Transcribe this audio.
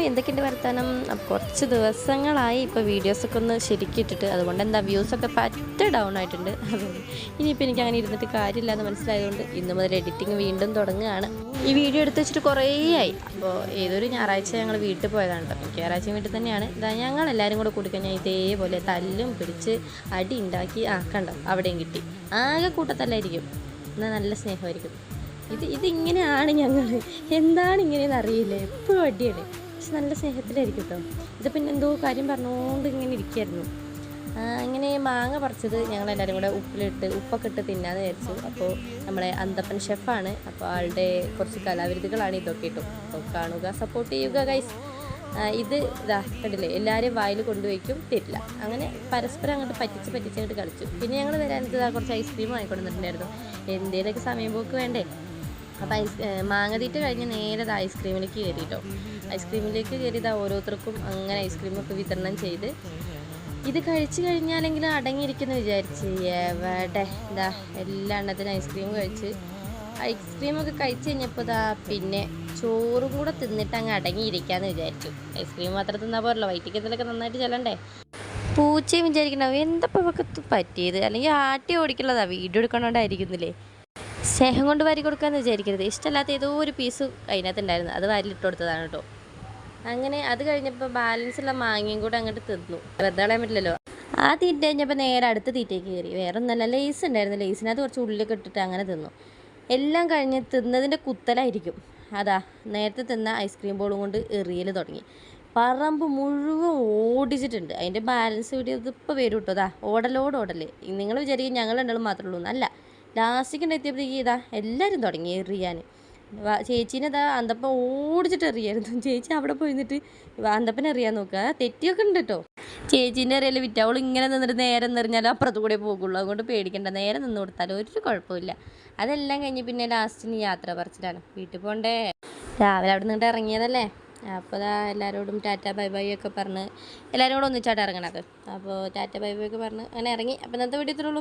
എന്തൊക്കെയുണ്ട് വർത്താനം? അപ്പോൾ കുറച്ച് ദിവസങ്ങളായി ഇപ്പോൾ വീഡിയോസൊക്കെ ഒന്ന് ശരിക്കിട്ടിട്ട്, അതുകൊണ്ട് എന്താ വ്യൂസൊക്കെ പറ്റ ഡൗൺ ആയിട്ടുണ്ട്. അതുകൊണ്ട് ഇനിയിപ്പോൾ എനിക്ക് അങ്ങനെ ഇരുന്നിട്ട് കാര്യമില്ല എന്ന് മനസ്സിലായതുകൊണ്ട് ഇന്ന് മുതൽ എഡിറ്റിംഗ് വീണ്ടും തുടങ്ങുകയാണ്. ഈ വീഡിയോ എടുത്ത് വെച്ചിട്ട് കുറേ ആയി. അപ്പോൾ ഏതൊരു ഞായറാഴ്ച ഞങ്ങൾ വീട്ടിൽ പോയതാണ് കേട്ടോ. എനിക്ക് ഞായറാഴ്ച വീട്ടിൽ തന്നെയാണ്. ഇതാ ഞങ്ങൾ എല്ലാവരും കൂടെ കൂടിക്കഴിഞ്ഞാൽ ഇതേപോലെ തല്ലും പിടിച്ച് അടി ഉണ്ടാക്കി കണ്ടോ അവിടെയും കിട്ടി. ആകെ കൂട്ടത്തല്ലായിരിക്കും, എന്നാൽ നല്ല സ്നേഹമായിരിക്കും. ഇതിങ്ങനെയാണ് ഞങ്ങൾ. എന്താണ് ഇങ്ങനെയെന്ന് അറിയില്ല, എപ്പോഴും അടിയാണ്. പക്ഷെ നല്ല സ്നേഹത്തിലായിരിക്കും കേട്ടോ. ഇത് പിന്നെ എന്തോ കാര്യം പറഞ്ഞുകൊണ്ട് ഇങ്ങനെ ഇരിക്കുമായിരുന്നു. ഇങ്ങനെ മാങ്ങ പറിച്ചത് ഞങ്ങളെല്ലാവരും കൂടെ ഉപ്പൊക്കെ ഇട്ട് തിന്നാന്ന് വിചാരിച്ചു. അപ്പോൾ നമ്മളെ അന്തപ്പൻ ഷെഫാണ്, അപ്പോൾ ആളുടെ കുറച്ച് കലാവിരുതുകളാണ് ഇതൊക്കെ ഇട്ടു. അപ്പോൾ കാണുക, സപ്പോർട്ട് ചെയ്യുക ഗൈസ്. ഇതാ കണ്ടില്ലേ, എല്ലാവരും വായിൽ കൊണ്ടുവയ്ക്കും, തരില്ല. അങ്ങനെ പരസ്പരം അങ്ങോട്ട് പറ്റിച്ചങ്ങോട്ട് കളിച്ചു. പിന്നെ ഞങ്ങൾ വരാനത് കുറച്ച് ഐസ്ക്രീം വാങ്ങിക്കൊണ്ടിട്ടുണ്ടായിരുന്നു. എന്തേലൊക്കെ സമയം പോക്ക് വേണ്ടേ. അപ്പോൾ മാങ്ങ തീറ്റ കഴിഞ്ഞ് നേരെ ഐസ്ക്രീമിലേക്ക് കയറിയിട്ടോ. ഐസ്ക്രീമിലേക്ക് കയറിയതാ ഓരോരുത്തർക്കും അങ്ങനെ ഐസ്ക്രീമൊക്കെ വിതരണം ചെയ്ത് ഇത് കഴിച്ചു കഴിഞ്ഞാലെങ്കിലും അടങ്ങിയിരിക്കുന്നു വിചാരിച്ച്. എവിടെ ഇതാ എല്ലാ എണ്ണത്തിനും ഐസ്ക്രീമൊക്കെ കഴിച്ച് കഴിഞ്ഞപ്പോൾ പിന്നെ ചോറും കൂടെ തിന്നിട്ട് അങ്ങ് അടങ്ങിയിരിക്കാമെന്ന് വിചാരിച്ചു. ഐസ്ക്രീം മാത്രം തിന്നാൽ പോരല്ലോ, വയറ്റിക്ക് എന്തെങ്കിലുമൊക്കെ നന്നായിട്ട് ചെല്ലണ്ടേ. പൂച്ചയും വിചാരിക്കണ്ടാവും എന്തപ്പോൾ ഇവർക്ക് പറ്റിയത്, അല്ലെങ്കിൽ ആട്ടി ഓടിക്കുള്ളതാ, വീഡിയോ എടുക്കണോണ്ടായിരിക്കുന്നില്ലേ. സ്നേഹം കൊണ്ട് വാരി കൊടുക്കാമെന്ന് വിചാരിക്കരുത്. ഇഷ്ടമല്ലാത്ത ഏതോ ഒരു പീസ് അതിനകത്തുണ്ടായിരുന്നു, അത് വാരിലിട്ട് കൊടുത്തതാണ് കേട്ടോ. അങ്ങനെ അത് കഴിഞ്ഞപ്പോൾ ബാലൻസുള്ള മാങ്ങയും കൂടെ അങ്ങോട്ട് തിന്നു. വെറുതെ കളയാൻ പറ്റില്ലല്ലോ. ആ തീറ്റ കഴിഞ്ഞപ്പോൾ നേരെ അടുത്ത തീറ്റയ്ക്ക് കയറി. വേറെ ഒന്നല്ല, ലേസ് ഉണ്ടായിരുന്നു. ലേസിനകത്ത് കുറച്ച് ഉള്ളിലൊക്കെ ഇട്ടിട്ട് അങ്ങനെ തിന്നു. എല്ലാം കഴിഞ്ഞ് തിന്നതിൻ്റെ കുത്തലായിരിക്കും. അതാ നേരത്തെ തിന്ന ഐസ്ക്രീം ബോളും കൊണ്ട് എറിയൽ തുടങ്ങി. പറമ്പ് മുഴുവൻ ഓടിച്ചിട്ടുണ്ട്. അതിൻ്റെ ബാലൻസ് വീഡിയോ ഇതിപ്പോൾ വരും കേട്ടോ. അതാ ഓടല്ലേ. നിങ്ങൾ വിചാരിക്കും ഞങ്ങൾ രണ്ടാളും മാത്രമേ ഉള്ളൂ. അല്ല, ലാസ്റ്റിക്ക് എത്തിയപ്പോഴത്തേക്ക് ഇതാ എല്ലാവരും തുടങ്ങി എറിയാൻ. ചേച്ചീനെ ഇതാ അന്തപ്പൻ ഓടിച്ചിട്ട് എറിയായിരുന്നു. ചേച്ചി അവിടെ പോയി നിന്നിട്ട് അന്തപ്പനെ എറിയാൻ നോക്കുക. തെറ്റിയൊക്കെ ഉണ്ട് കേട്ടോ. ചേച്ചീൻ്റെ അറിയാലോ വിറ്റ്, അവൾ ഇങ്ങനെ നിന്നിട്ട് നേരെ നിറഞ്ഞാലും അപ്പുറത്ത് കൂടെ പോകുള്ളൂ. അതുകൊണ്ട് പേടിക്കണ്ട, നേരെ നിന്ന് കൊടുത്താലും ഒരു കുഴപ്പമില്ല. അതെല്ലാം കഴിഞ്ഞ് പിന്നെ ലാസ്റ്റിന് യാത്ര പറച്ചിലാണ്. വീട്ടിൽ പോകണ്ടേ. രാവിലെ അവിടെ നിന്നിട്ട് ഇറങ്ങിയതല്ലേ. അപ്പോൾ അതാ എല്ലാവരോടും ടാറ്റ ബൈ ബൈ ഒക്കെ പറഞ്ഞ് എല്ലാവരും കൂടെ ഒന്നിച്ചായിട്ട് ഇറങ്ങണത്. അപ്പോൾ ടാറ്റ ബൈ ബൈ ഒക്കെ പറഞ്ഞ് അങ്ങനെ ഇറങ്ങി. അപ്പോൾ ഇന്നത്തെ വീഡിയോ ഇത്രയുള്ളൂ.